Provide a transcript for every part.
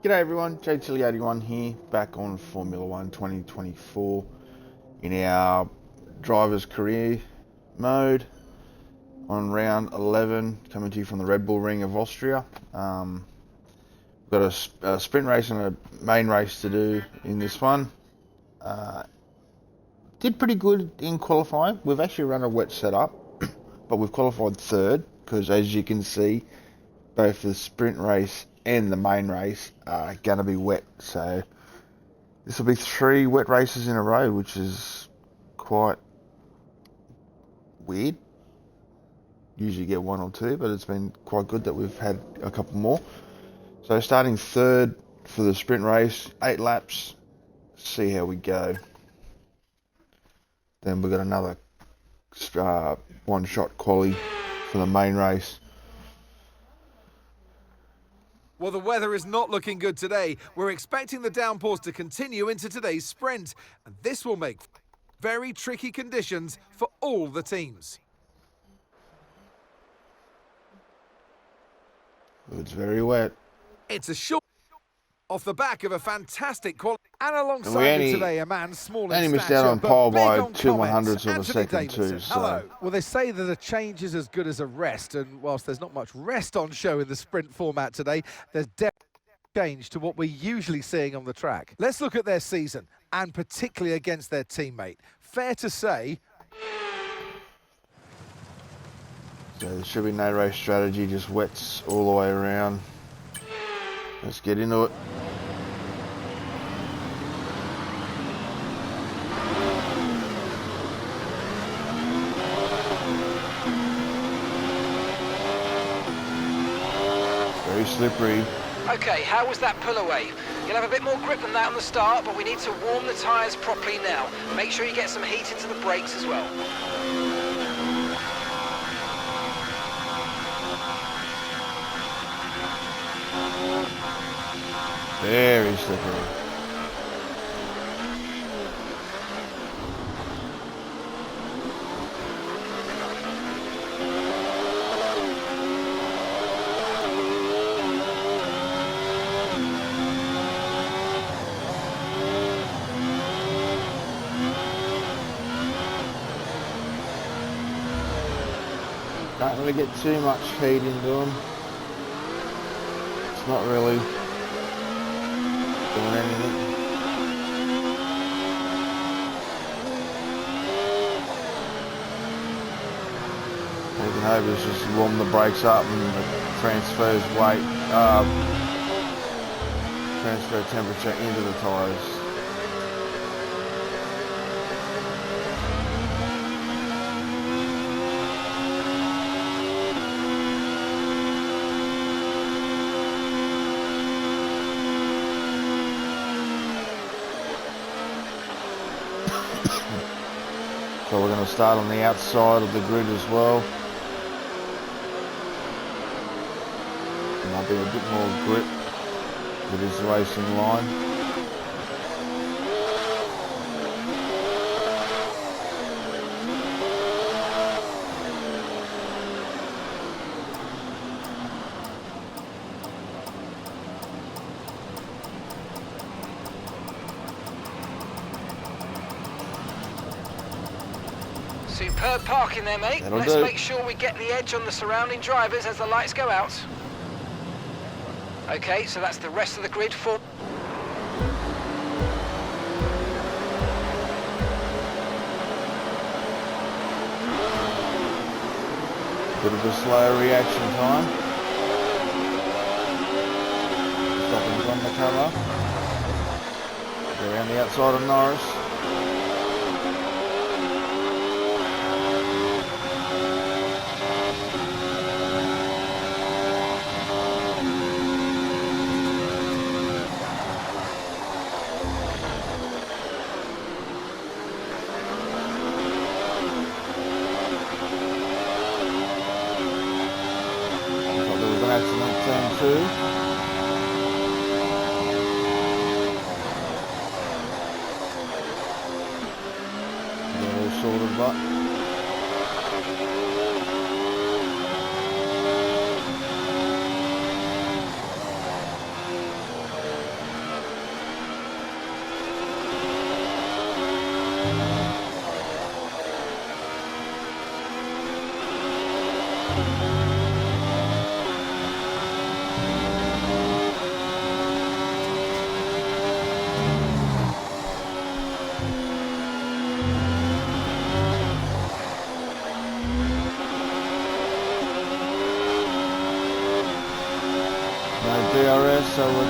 G'day everyone, JTilly81 here, back on Formula 1 2024 in our driver's career mode on round 11, coming to you from the Red Bull Ring of Austria. We've got a sprint race and a main race to do in this one. Did pretty good in qualifying. We've actually run a wet setup, but we've qualified third because, as you can see, both the sprint race and the main race are going to be wet. So this will be 3 wet races in a row, which is quite weird. Usually get 1 or 2, but it's been quite good that we've had a couple more. So starting third for the sprint race, 8 laps, see how we go. Then we've got another one-shot quali for the main race. Well, the weather is not looking good today. We're expecting the downpours to continue into today's sprint, and this will make very tricky conditions for all the teams. It's very wet. It's a short off the back of a fantastic quality. And alongside me today, a man small in stature, missed out on pole by 2/100ths of a Anthony second Davidson. too. So. Hello. Well, they say that a change is as good as a rest, and whilst there's not much rest on show in the sprint format today, there's definitely change to what we're usually seeing on the track. Let's look at their season, and particularly against their teammate. Fair to say, So there should be no race strategy, just wets all the way around. Let's get into it. Very slippery. Okay, how was that pull away? You'll have a bit more grip than that on the start, but we need to warm the tyres properly now. Make sure you get some heat into the brakes as well. Very slippery. Can't really get too much heat into them. It's not really doing anything. All you can hope is just warm the brakes up and it transfers weight, transfer temperature into the tyres. So we're going to start on the outside of the grid as well. There might be a bit more grip with this racing line. Superb parking there, mate. That'll Let's do. make sure we get the edge on the surrounding drivers as the lights go out. Okay, so that's the rest of the grid for... Bit of a slow reaction time. Stopping's on the cover. Around the outside of Norris. Accident turn 2. They're all sorted, but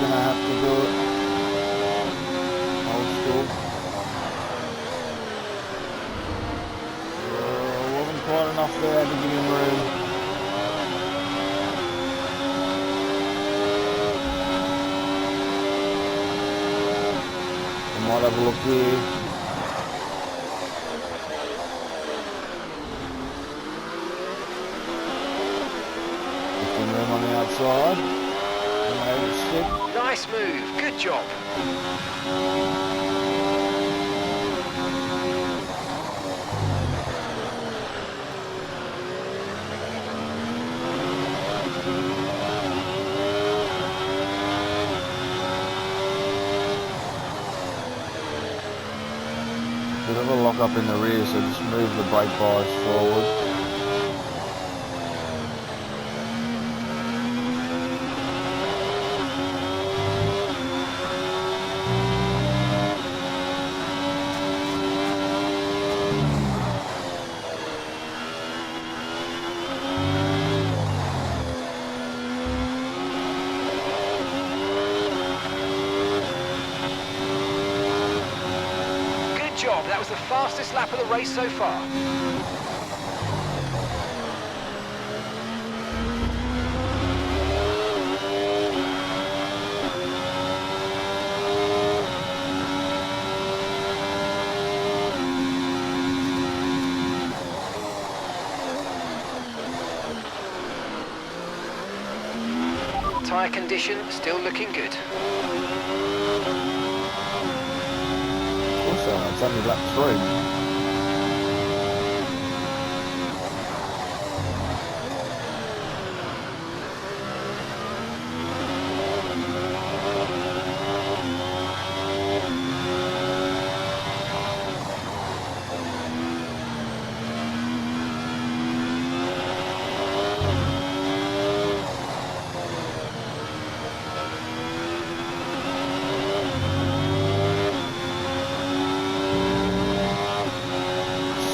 gonna have to do it. Old school. Wasn't quite enough there to give him room. I might have a look here. Room on the outside. Nice move, good job. Bit of a lock up in the rear, so just move the brake bars forward. Job. That was the fastest lap of the race so far. Tyre condition still looking good. It's only lap 3.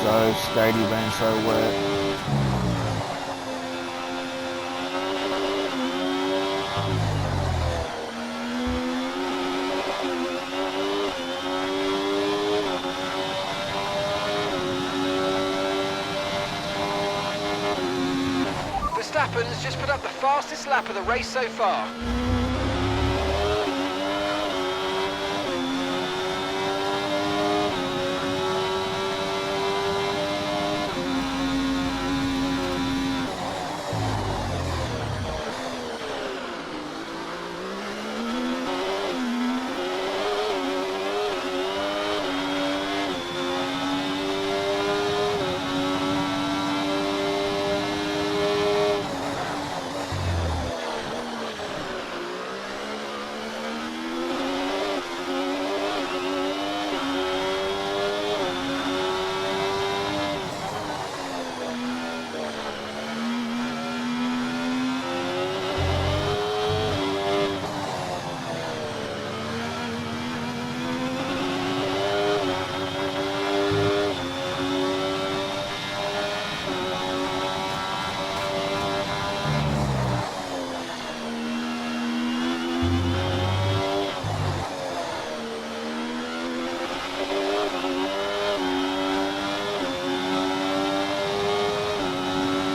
So skatey, being so wet. Verstappen's just put up the fastest lap of the race so far.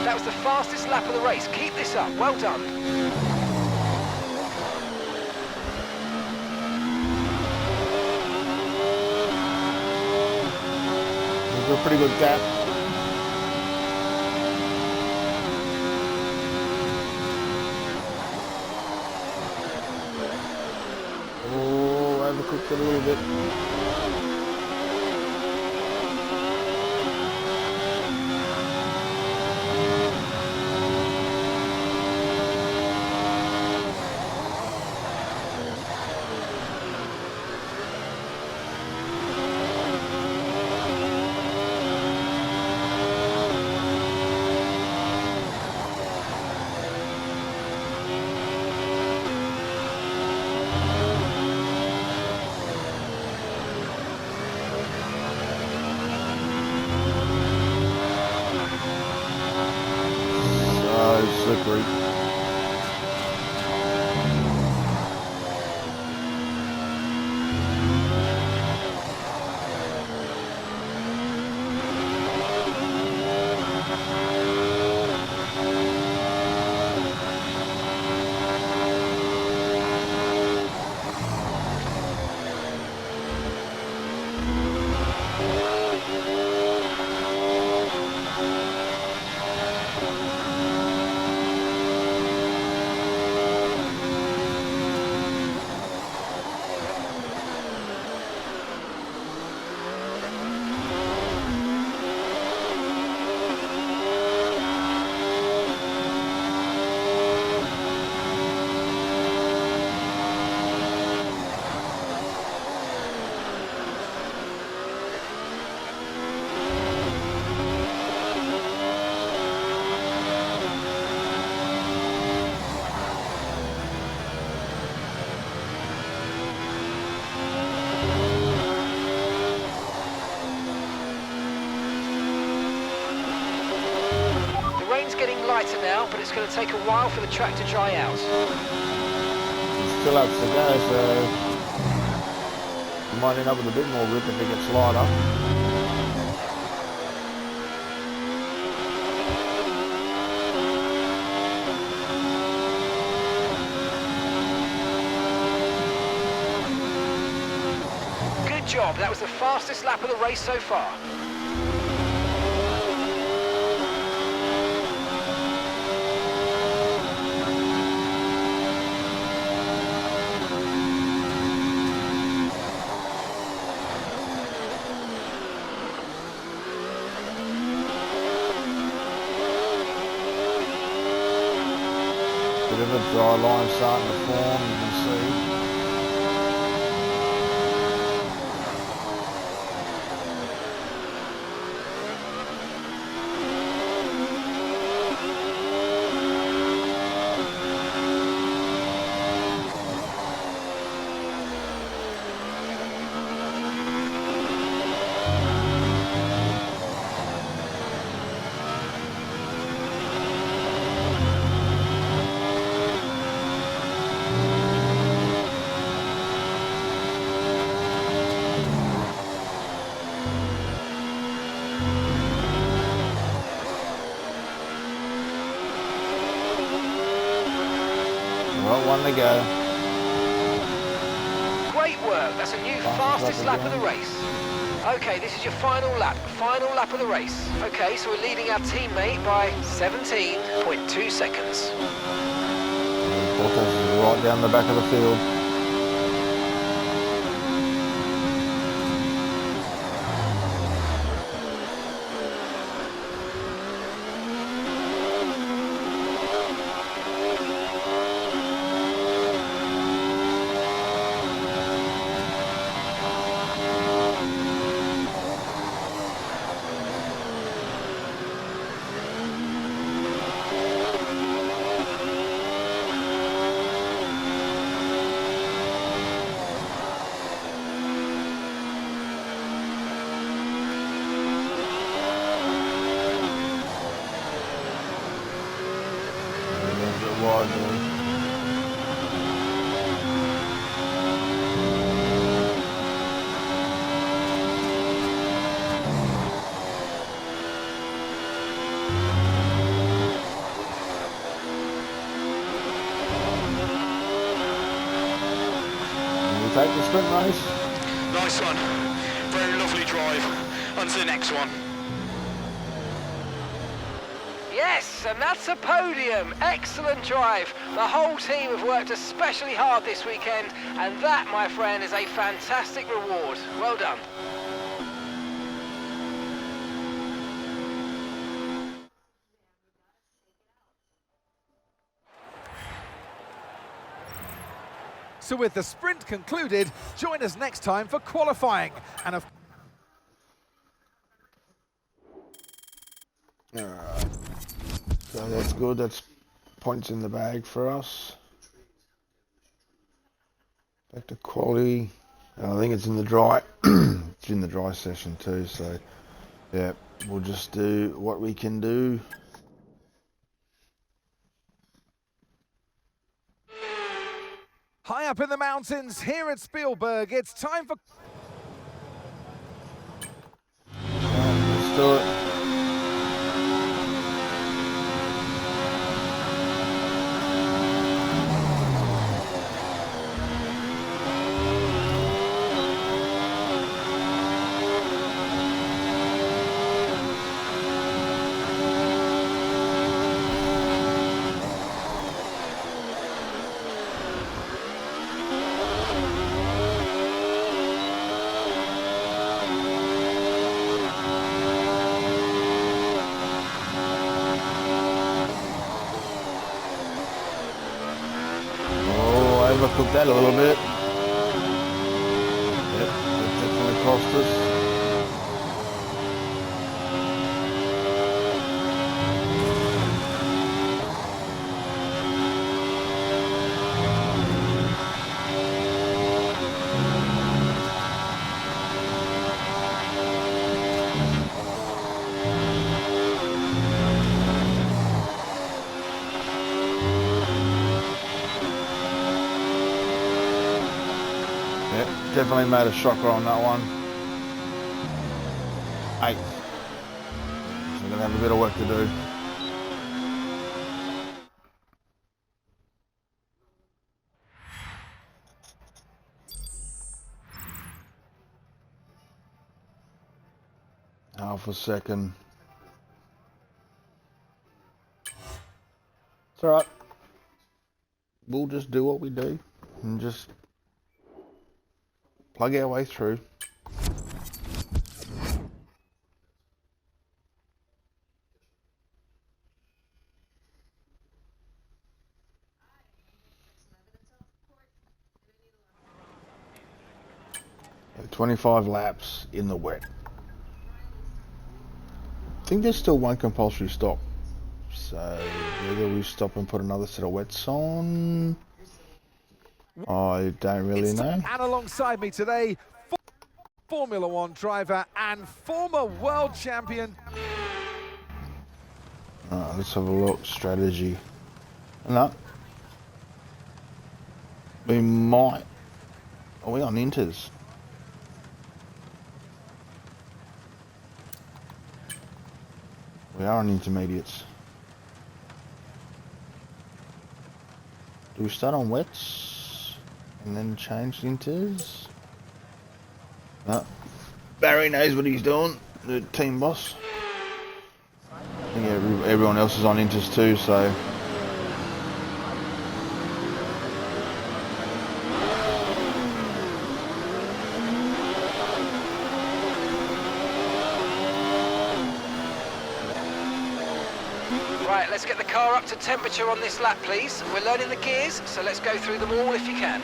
That was the fastest lap of the race. Keep this up. Well done. We've got a pretty good gap. Oh, overcooked it a little bit. lighter now, but it's going to take a while for the track to dry out. Still up to go, so you might end up with a bit more grip if it gets lighter. Good job, that was the fastest lap of the race so far. Bit of a dry line starting to form, you can see. Well, one to go. Great work, that's a new fastest lap of the race. Okay, this is your final lap of the race. Okay, so we're leading our teammate by 17.2 seconds. Bottas is right down the back of the field. Wide there. Take the sprint race. Nice one. Very lovely drive. On to the next one. Yes, and that's a podium. Excellent drive. The whole team have worked especially hard this weekend, and that, my friend, is a fantastic reward. Well done. So with the sprint concluded, join us next time for qualifying. And of Alright. So that's good, that's points in the bag for us. Back to quality. I think it's in the dry it's in the dry session too, so yeah, we'll just do what we can do. high up in the mountains here at Spielberg, it's time for... Let's do it. Overcooked that a little bit. Yep, that definitely cost us. Yeah, definitely made a shocker on that one. 8th. So we're going to have a bit of work to do. Half a second. It's alright. We'll just do what we do and just plug our way through. So 25 laps in the wet. I think there's still one compulsory stop. So whether we stop and put another set of wets on, I don't really know. And alongside me today, Formula One driver and former world champion. Alright, let's have a look. Strategy. No. We might. Are we on inters? We are on intermediates. Do we start on wets and then change inters? No. Barry knows what he's doing, the team boss. I think everyone else is on inters too, so. Right, let's get the car up to temperature on this lap, please. We're learning the gears, so let's go through them all if you can.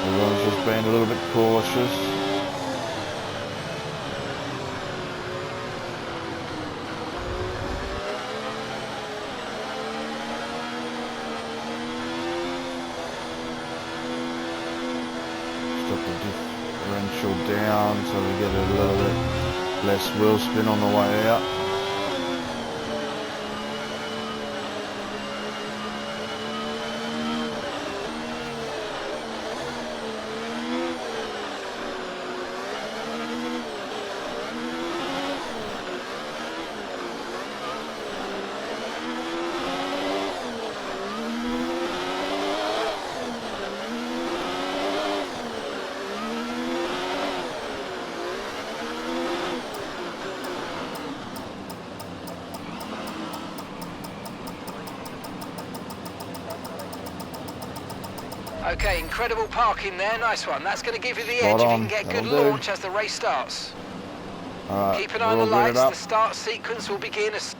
Everyone's just being a little bit cautious. Stop the differential down so we get a little bit less wheel spin on the way out. Okay, incredible parking there, nice one. That's going to give you the Spot edge if you on. can get good That'll do. launch as the race starts. Alright, Keep an eye on we're the all geared lights, up. the start sequence will begin as...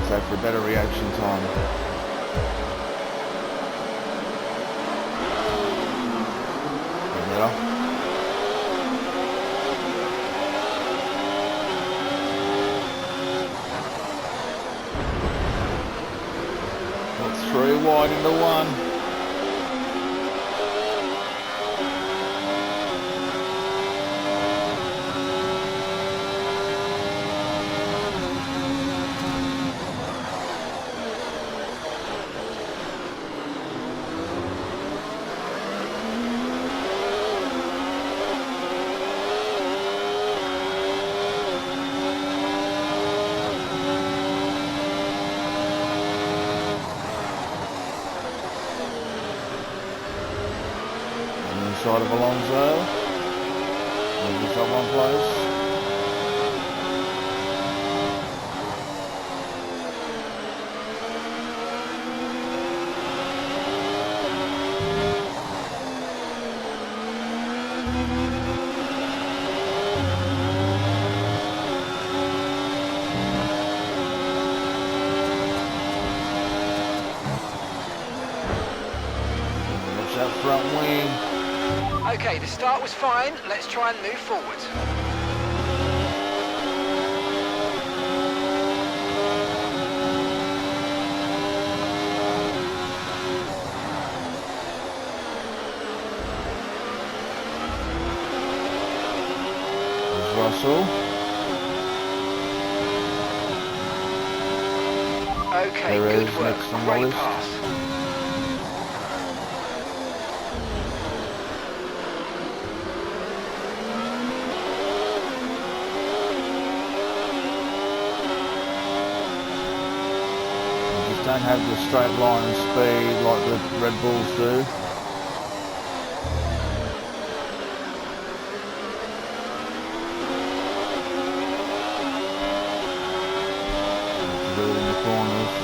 So for better reaction time. Better. That's 3 wide into 1. Inside of Alonso. Maybe someone place. Watch that front wing. Okay, the start was fine. Let's try and move forward. There's Russell. Okay, Perez good work. next on the Great list. pass. You just don't have the straight line and speed like the Red Bulls do. Do it in the corners.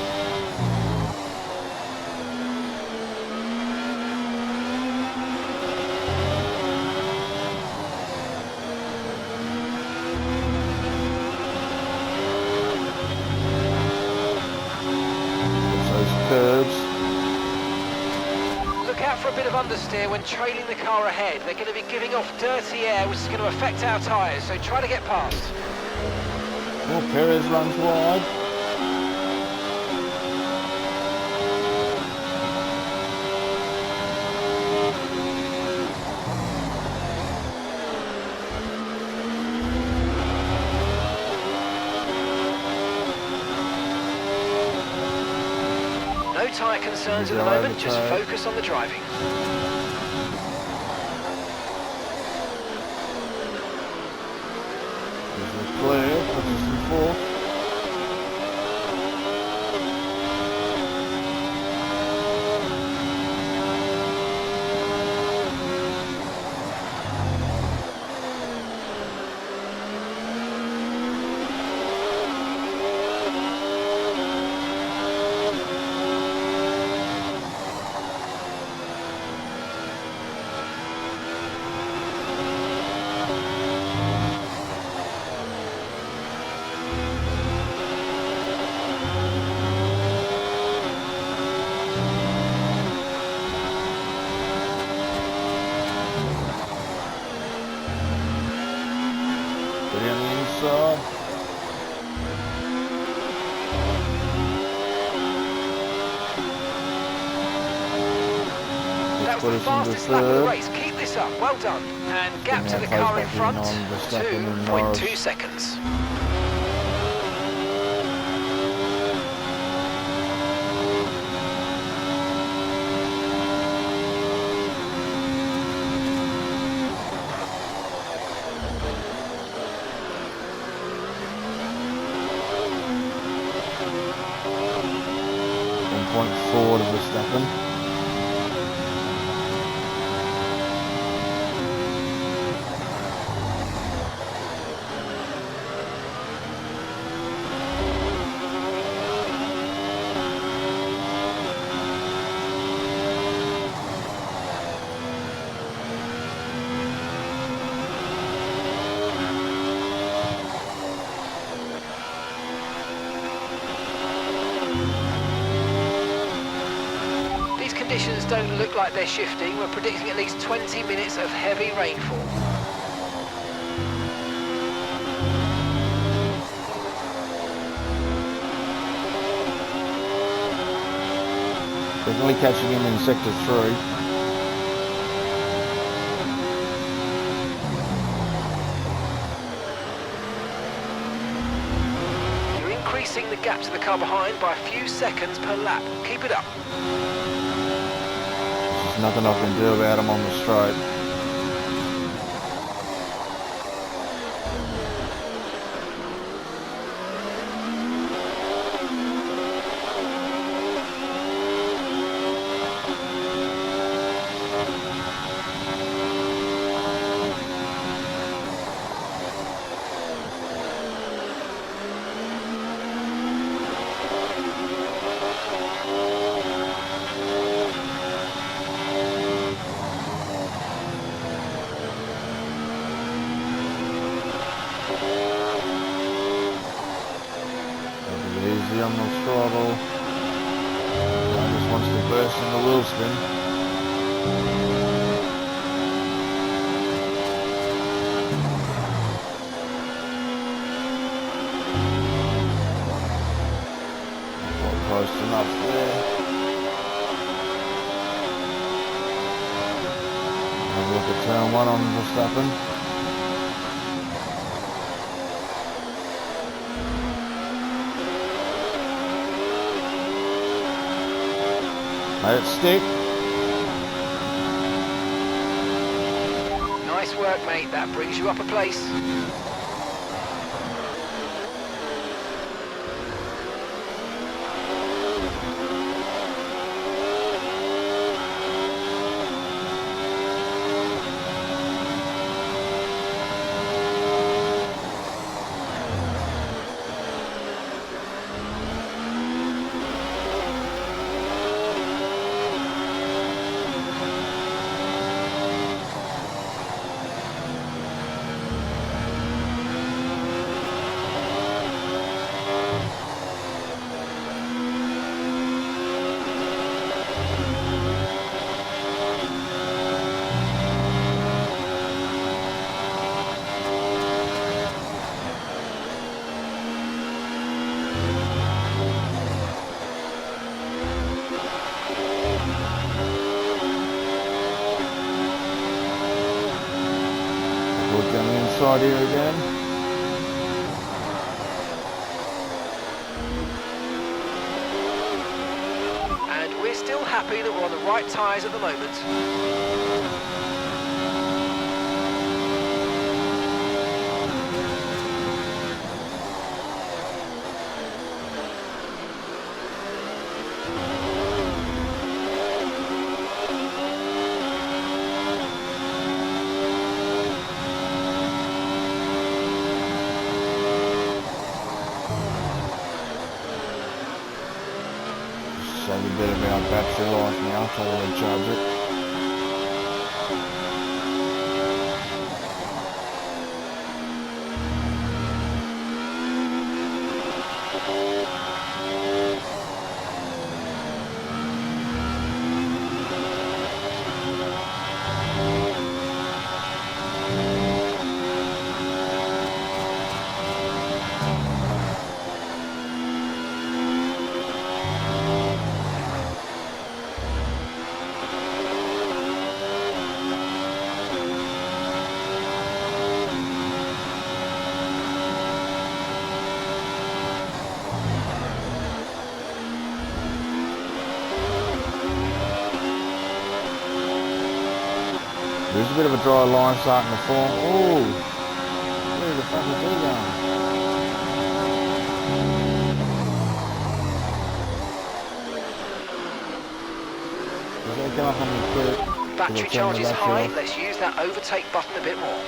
Those curves. Look out for a bit of understeer when trailing the car ahead. They're going to be giving off dirty air, which is going to affect our tyres, so try to get past. Oh, Perez runs wide. No tyre concerns at the moment, just focus on the driving. There's Leclerc, position 4. Put it on the inside. That was the fastest lap of the race. Keep this up. Well done. And gap to the car in front, 2.2 seconds. .4 to Verstappen. Conditions don't look like they're shifting. We're predicting at least 20 minutes of heavy rainfall. Definitely catching him in sector 3. You're increasing the gap to the car behind by a few seconds per lap. Keep it up. There's nothing I can do about him on the straight. spin. Not close enough there. Have a look at turn 1 on Verstappen. Let it stick. Nice work, mate. That brings you up a place. We're going inside here again. And we're still happy that we're on the right tyres at the moment. Save a bit about battery life now, try to recharge it. There's a bit of a dry line starting to form. Oh, where the fuck is he going? Does that come up on the quick? Battery charge is high. Let's use that overtake button a bit more.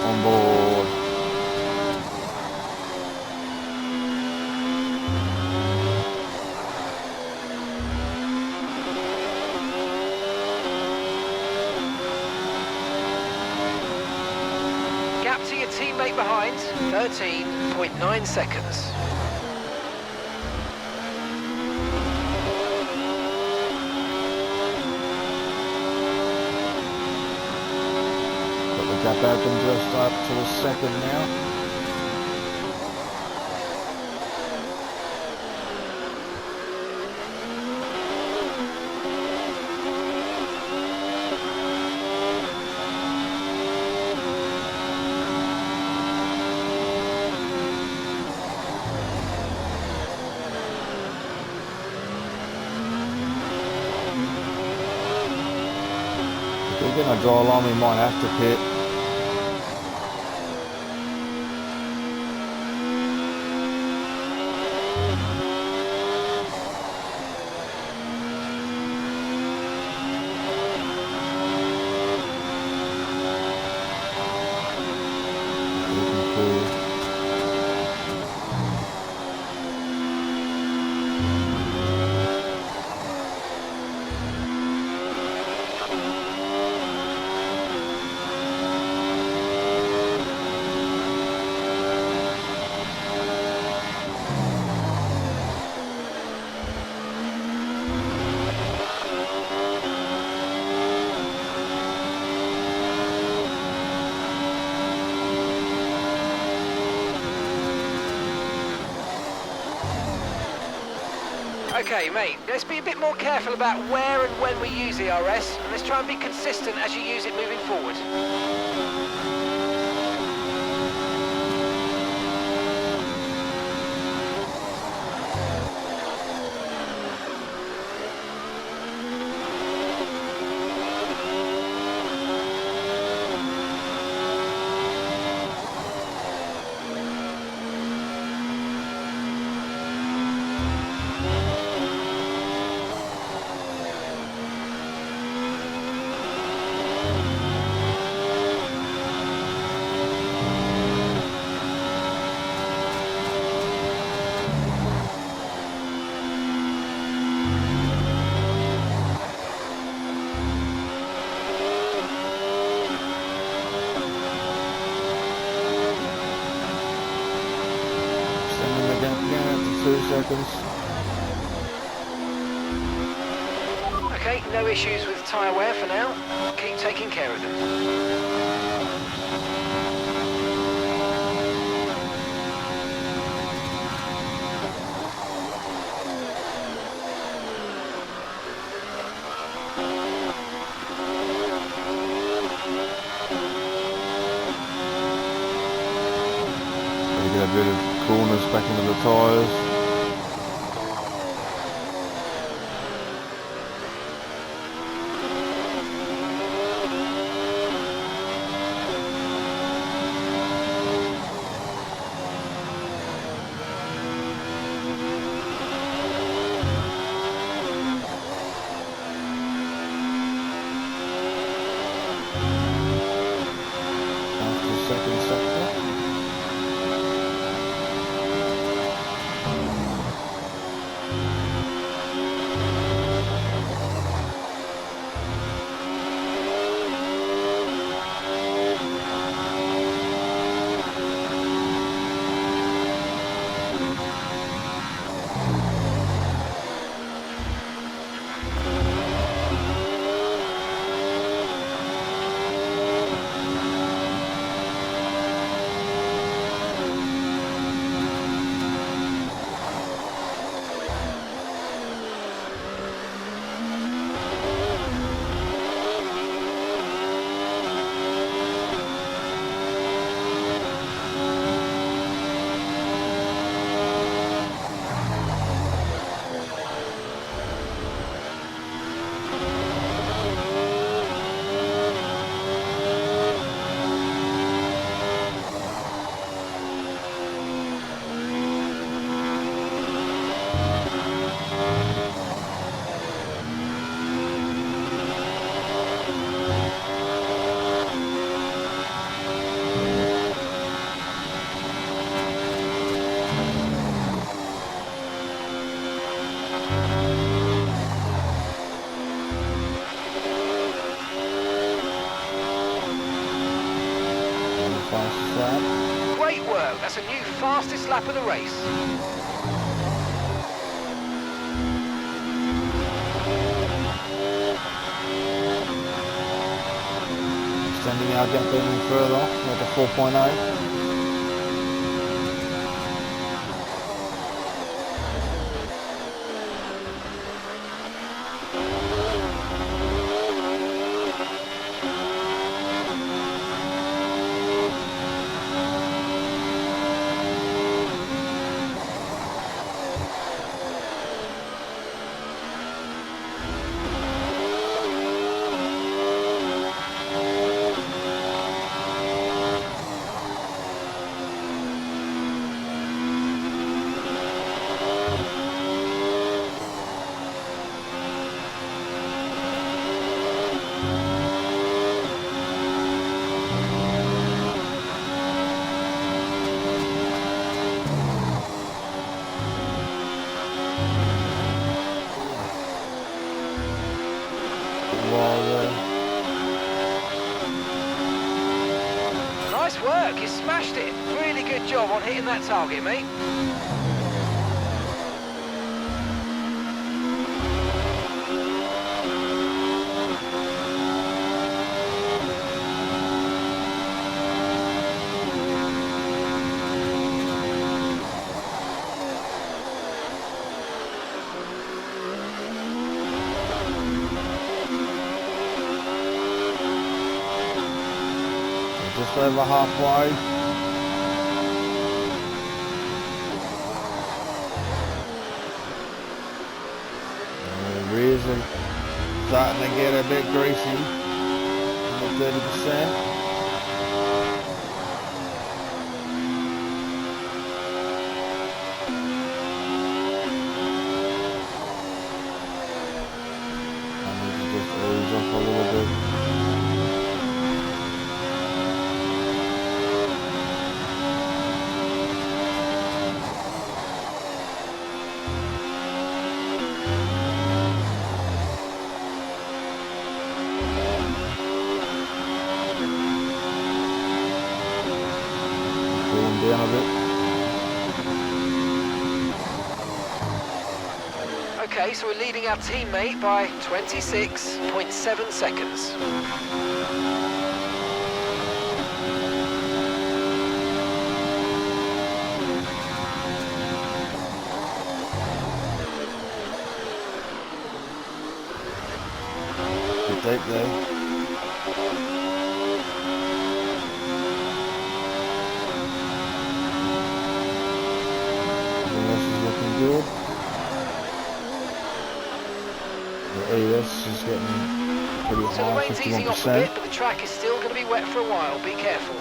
On board. Gap to your teammate behind, 13.9 seconds. Gap open just up to the second now. If we're going to draw a line, we might have to pit. Okay, mate, let's be a bit more careful about where and when we use ERS, and let's try and be consistent as you use it moving forward. Sending the gap down to 2 seconds. Okay, no issues with tyre wear for now. Keep taking care of them. Get a bit of coolness back into the tyres. After second sector. Fastest lap. Great work, that's a new fastest lap of the race. Extending our gap even further, at the 4.8. Nice work, you smashed it. Really good job on hitting that target, mate. just over halfway. And the rears are starting to get a bit greasy, under 30%. Off a little bit. Cooling down a bit. Okay, so we're leading our teammate by 26.7 seconds. Good deep there. Everything else is looking good. The ES is getting pretty So the high, rain's easing off a bit, 51%. but the track is still going to be wet for a while. Be careful.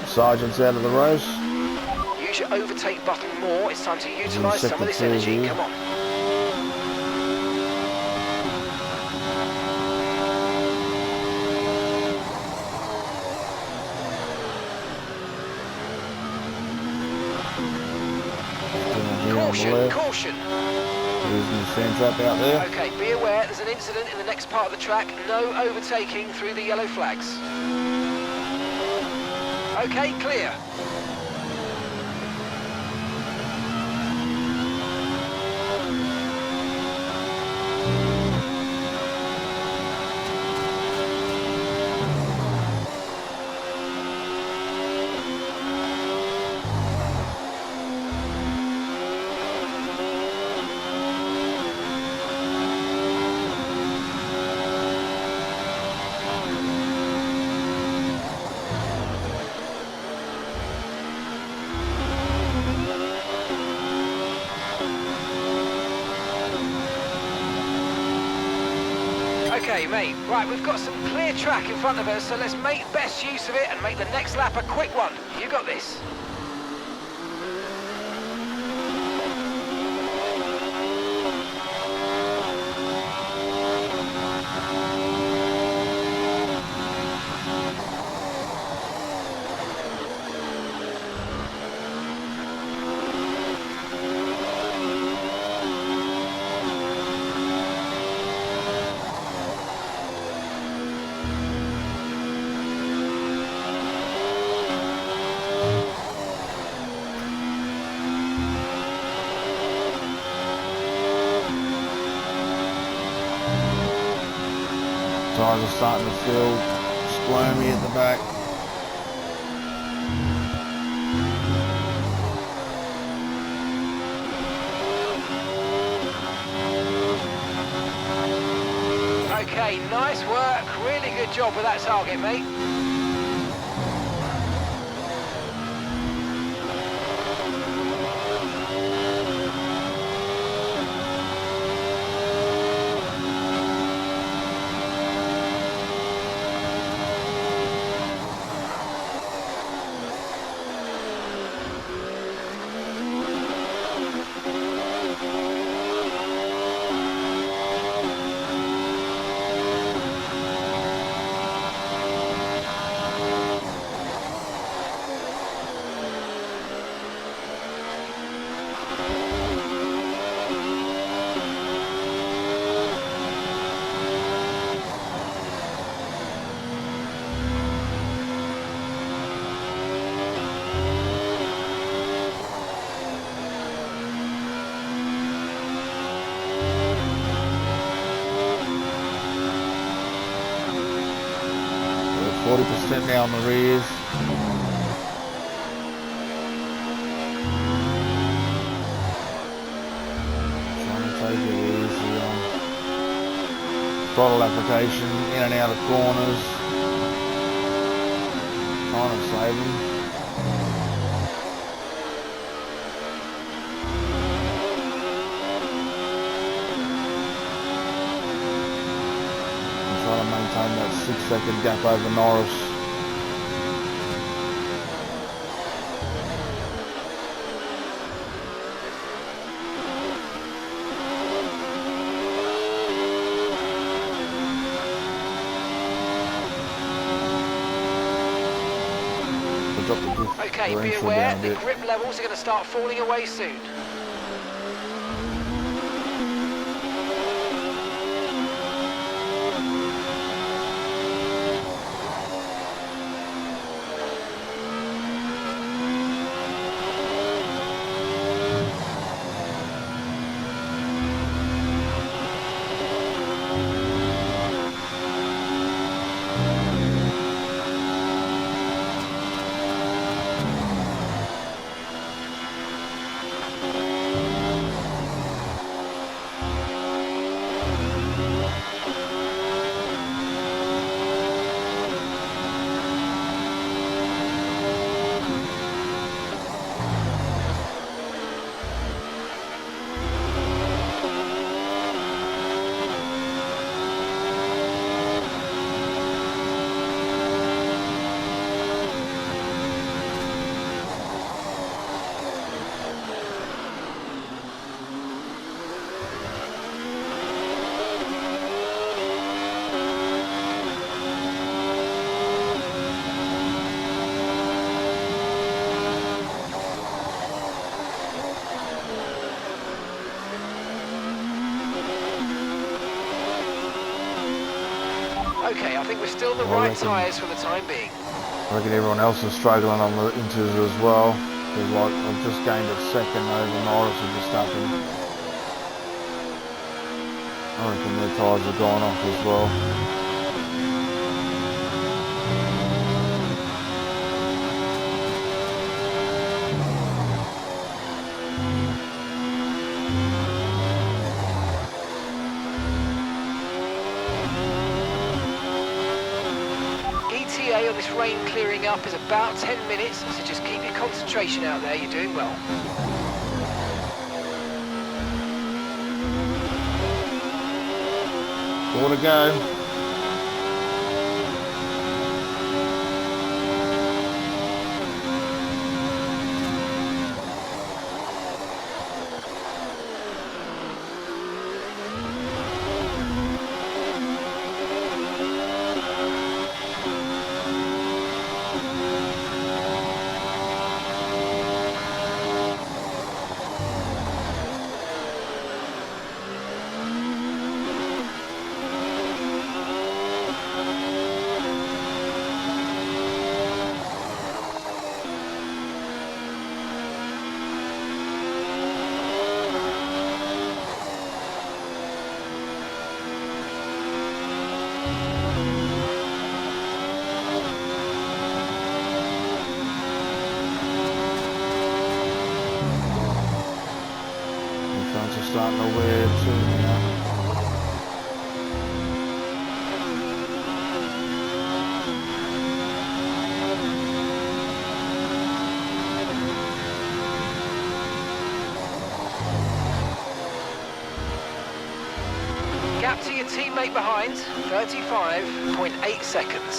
Sergeant's out of the race. Use your overtake button more. It's time to utilise some of this second energy. here. Come on. Caution, caution. Losing the sand trap out there. Okay, be aware there's an incident in the next part of the track. No overtaking through the yellow flags. Okay, clear. Okay, mate. Right, we've got some clear track in front of us, so let's make best use of it and make the next lap a quick one. You got this. Tires are starting to feel squirmy at the back. Okay, nice work. Really good job with that target, mate. 1% now on the rears. Trying to take it easy on throttle application, in and out of corners. Trying to save him. Trying to maintain that 6-second gap over Norris. Okay, be aware, the grip levels are going to start falling away soon. Okay, I think we're still the right tyres for the time being. I reckon everyone else is struggling on the inters as well. Because like I've just gained a second over Norris and Verstappen. I reckon their tyres have gone off as well. On this rain clearing up is about 10 minutes, so just keep your concentration out there, you're doing well. Four to go. Starting to wear too now. Gap to your teammate behind, 35.8 seconds.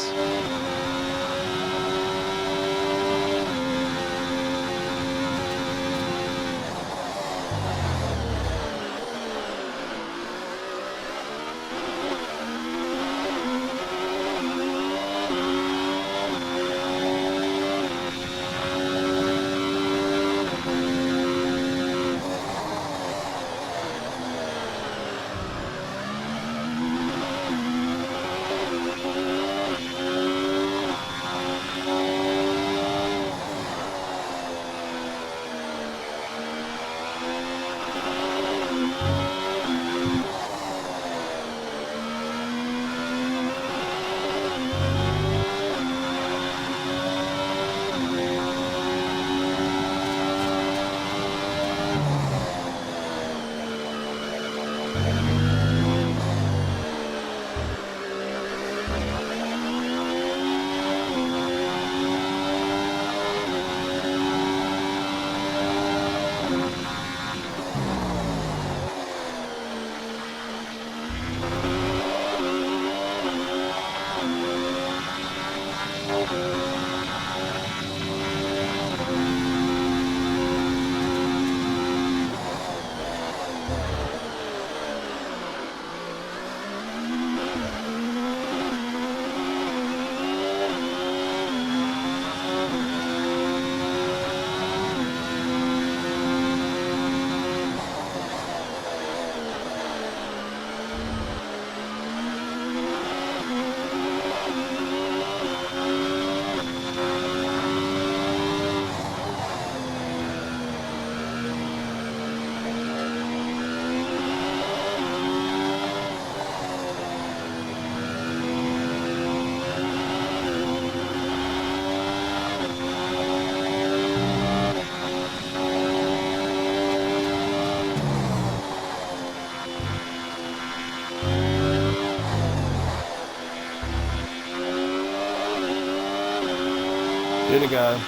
2 to go.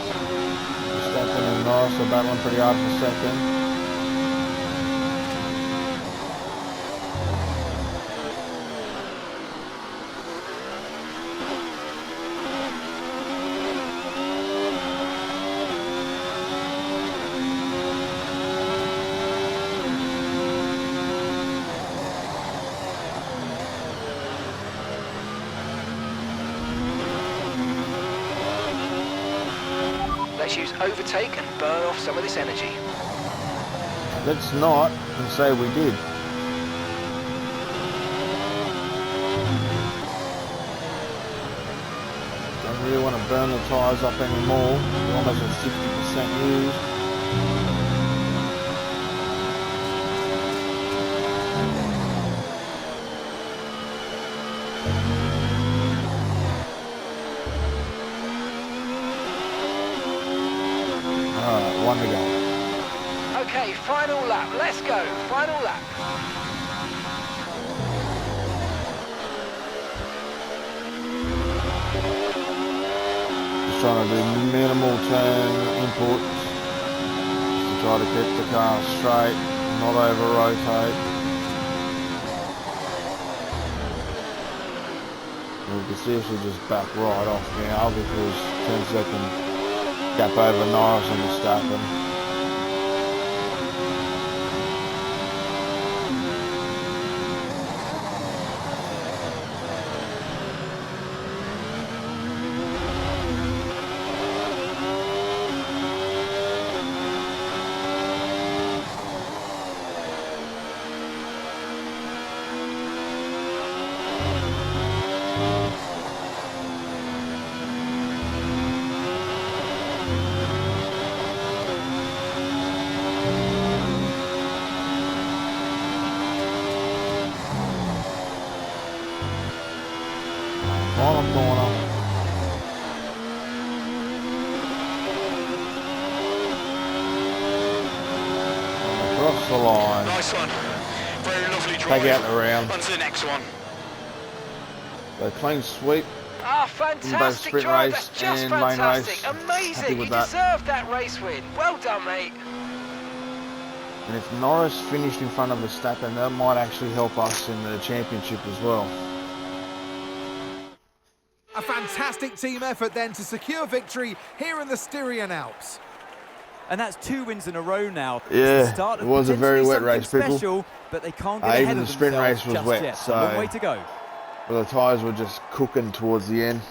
Verstappen and Norris are battling pretty hard for second. Let's use overtake and burn off some of this energy. Let's not and say we did. Don't really want to burn the tyres up anymore. We're almost at 60% used. Alright, 1 to go. Okay, final lap. Let's go. Final lap. Just trying to do minimal turn inputs to try to keep the car straight, not over rotate. You can see she'll just back right off now because 10-second gap over Norris and Verstappen. Final corner. And across the line. Nice one. Very lovely drive. Take out the round. On to the next one. So clean sweep. Ah, In both fantastic sprint drive. race That's just and main fantastic. race. Happy Amazing. with You that. deserved that race win. Well done, mate. And if Norris finished in front of Verstappen, that might actually help us in the championship as well. A fantastic team effort then to secure victory here in the Styrian Alps. And that's 2 wins in a row now. It's Yeah, the start of it was a very potentially wet something race, people. special, but they can't get Even ahead the of sprint themselves race was just wet, yet. so- A long way to go. But the tyres were just cooking towards the end.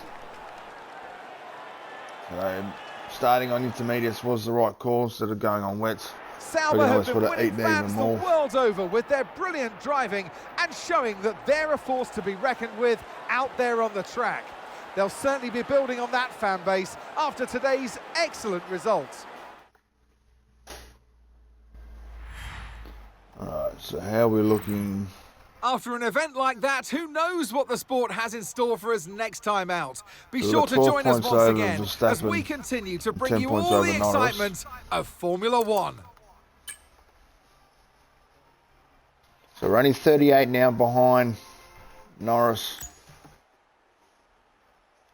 So starting on intermediates was the right call instead of going on wets. Sauber Pretty have much been would have winning eaten fans even the more. world over with their brilliant driving and showing that they're a force to be reckoned with out there on the track. They'll certainly be building on that fan base after today's excellent results. Alright, so how are we looking? After an event like that, who knows what the sport has in store for us next time out? Be We've sure got to 12 join us points once over again as Verstappen, we continue to bring 10 you points all over the Norris. excitement of Formula One. So we're only 38 now behind Norris.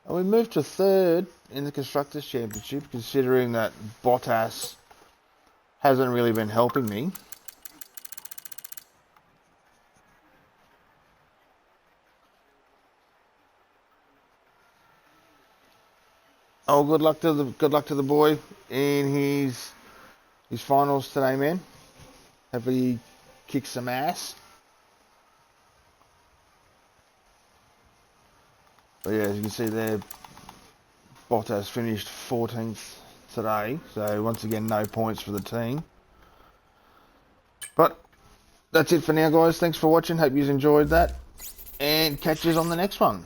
And we moved to third in the Constructors' Championship, considering that Bottas hasn't really been helping me. Oh, good luck to the boy in his finals today, man. Hope he kicks some ass. But yeah, as you can see there, Bottas finished 14th today. So once again, no points for the team. But that's it for now, guys. Thanks for watching. Hope you enjoyed that. And catch us on the next one.